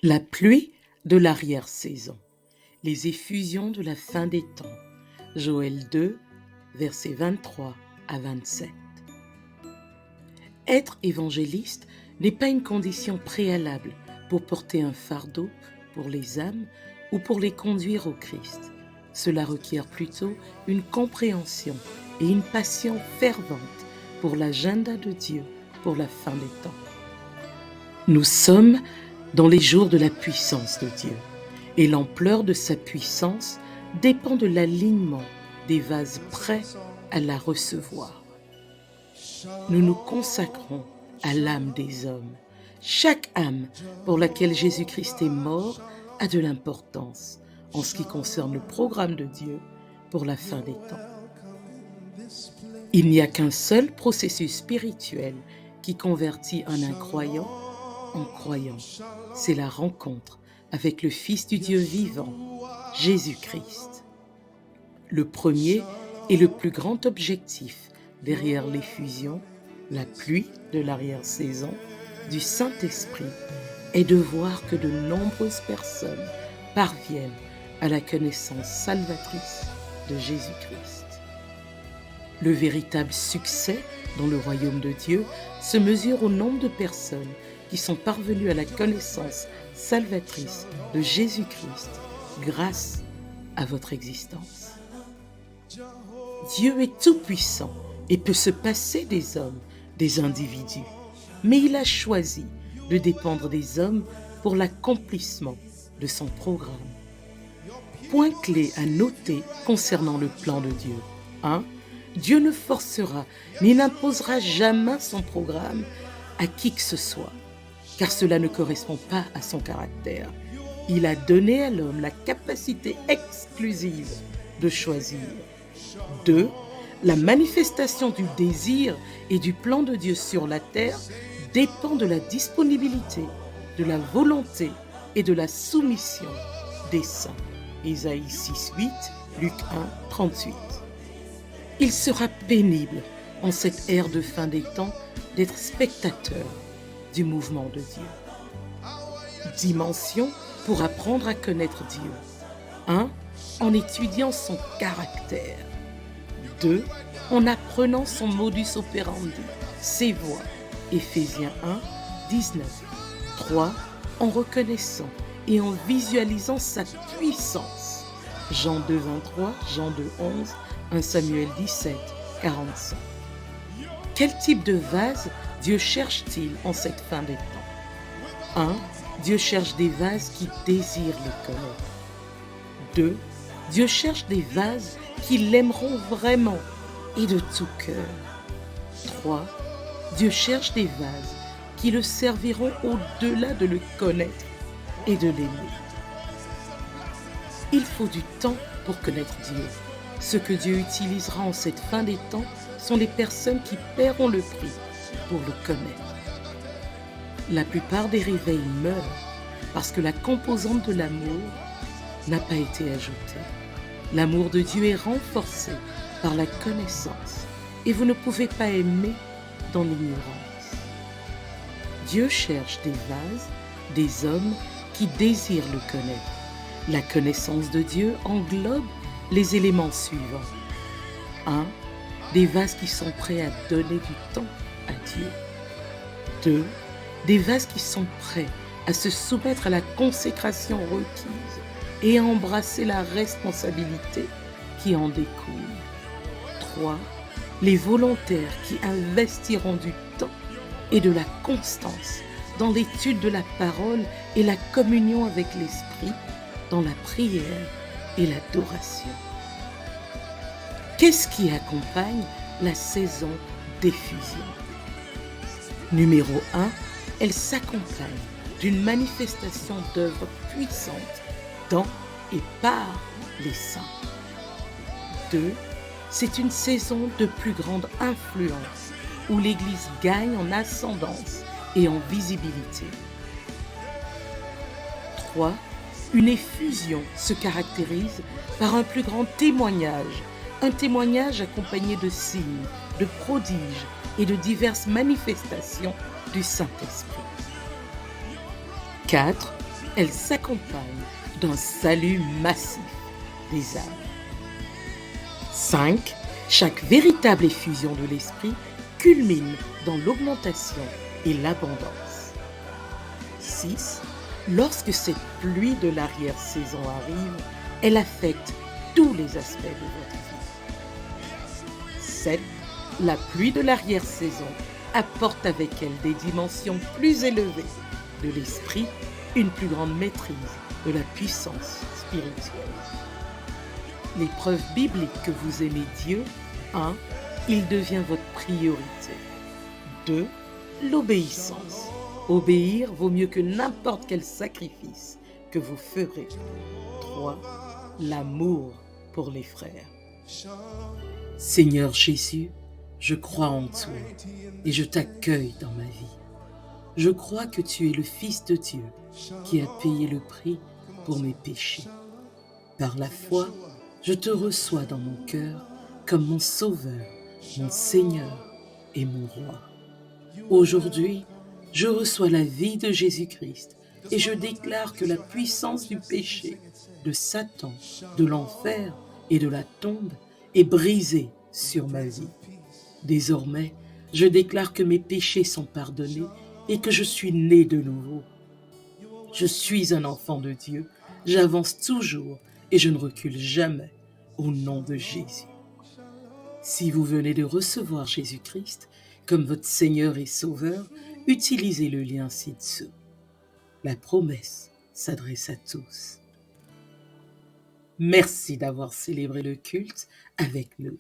La pluie de l'arrière-saison, les effusions de la fin des temps. Joël 2, versets 23 à 27. Être évangéliste n'est pas une condition préalable pour porter un fardeau pour les âmes ou pour les conduire au Christ. Cela requiert plutôt une compréhension et une passion fervente pour l'agenda de Dieu pour la fin des temps. Nous sommes dans les jours de la puissance de Dieu, et l'ampleur de sa puissance dépend de l'alignement des vases prêts à la recevoir. Nous nous consacrons à l'âme des hommes. Chaque âme pour laquelle Jésus-Christ est mort a de l'importance en ce qui concerne le programme de Dieu pour la fin des temps. Il n'y a qu'un seul processus spirituel qui convertit un incroyant en croyant. C'est la rencontre avec le Fils du Dieu vivant, Jésus-Christ. Le premier et le plus grand objectif derrière l'effusion, la pluie de l'arrière-saison, du Saint-Esprit est de voir que de nombreuses personnes parviennent à la connaissance salvatrice de Jésus-Christ. Le véritable succès dans le royaume de Dieu se mesure au nombre de personnes qui sont parvenues à la connaissance salvatrice de Jésus-Christ grâce à votre existence. Dieu est tout-puissant et peut se passer des hommes, des individus, mais il a choisi de dépendre des hommes pour l'accomplissement de son programme. Point clé à noter concernant le plan de Dieu. 1. Dieu ne forcera ni n'imposera jamais son programme à qui que ce soit, car cela ne correspond pas à son caractère. Il a donné à l'homme la capacité exclusive de choisir. 2. La manifestation du désir et du plan de Dieu sur la terre dépend de la disponibilité, de la volonté et de la soumission des saints. Ésaïe 6:8, Luc 1:38. Il sera pénible en cette ère de fin des temps d'être spectateur du mouvement de Dieu. Dimension pour apprendre à connaître Dieu. 1. En étudiant son caractère. 2. En apprenant son modus operandi, ses voies. Éphésiens 1:19. 3. En reconnaissant et en visualisant sa puissance. Jean 2:23, Jean 2:11, 1 Samuel 17:45. Quel type de vase Dieu cherche-t-il en cette fin des temps? 1. Dieu cherche des vases qui désirent le connaître. 2. Dieu cherche des vases qui l'aimeront vraiment et de tout cœur. 3. Dieu cherche des vases qui le serviront au-delà de le connaître et de l'aimer. Il faut du temps pour connaître Dieu. Ce que Dieu utilisera en cette fin des temps sont les personnes qui paieront le prix pour le connaître. La plupart des réveils meurent parce que la composante de l'amour n'a pas été ajoutée. L'amour de Dieu est renforcé par la connaissance et vous ne pouvez pas aimer dans l'ignorance. Dieu cherche des vases, des hommes qui désirent le connaître. La connaissance de Dieu englobe les éléments suivants. 1. Des vases qui sont prêts à donner du temps à Dieu. 2. Des vases qui sont prêts à se soumettre à la consécration requise et à embrasser la responsabilité qui en découle. 3. Les volontaires qui investiront du temps et de la constance dans l'étude de la parole et la communion avec l'Esprit, dans la prière et l'adoration. Qu'est-ce qui accompagne la saison d'effusion? Numéro 1, elle s'accompagne d'une manifestation d'œuvres puissantes dans et par les saints. 2, c'est une saison de plus grande influence où l'Église gagne en ascendance et en visibilité. 3, une effusion se caractérise par un plus grand témoignage, un témoignage accompagné de signes, de prodiges et de diverses manifestations du Saint-Esprit. 4. elle s'accompagne d'un salut massif des âmes. 5. Chaque véritable effusion de l'esprit culmine dans l'augmentation et l'abondance. 6. Lorsque cette pluie de l'arrière-saison arrive, elle affecte tous les aspects de votre vie. 7. La pluie de l'arrière-saison apporte avec elle des dimensions plus élevées de l'esprit, une plus grande maîtrise de la puissance spirituelle. Les preuves bibliques que vous aimez Dieu. 1. Il devient votre priorité. 2. L'obéissance. Obéir vaut mieux que n'importe quel sacrifice que vous ferez. 3. L'amour pour les frères. Seigneur Jésus, je crois en toi et je t'accueille dans ma vie. Je crois que tu es le Fils de Dieu qui a payé le prix pour mes péchés. Par la foi, je te reçois dans mon cœur comme mon Sauveur, mon Seigneur et mon Roi. Aujourd'hui, je reçois la vie de Jésus-Christ et je déclare que la puissance du péché, de Satan, de l'enfer et de la tombe est brisée sur ma vie. Désormais, je déclare que mes péchés sont pardonnés et que je suis né de nouveau. Je suis un enfant de Dieu, j'avance toujours et je ne recule jamais au nom de Jésus. Si vous venez de recevoir Jésus-Christ comme votre Seigneur et Sauveur, utilisez le lien ci-dessous. La promesse s'adresse à tous. Merci d'avoir célébré le culte avec nous.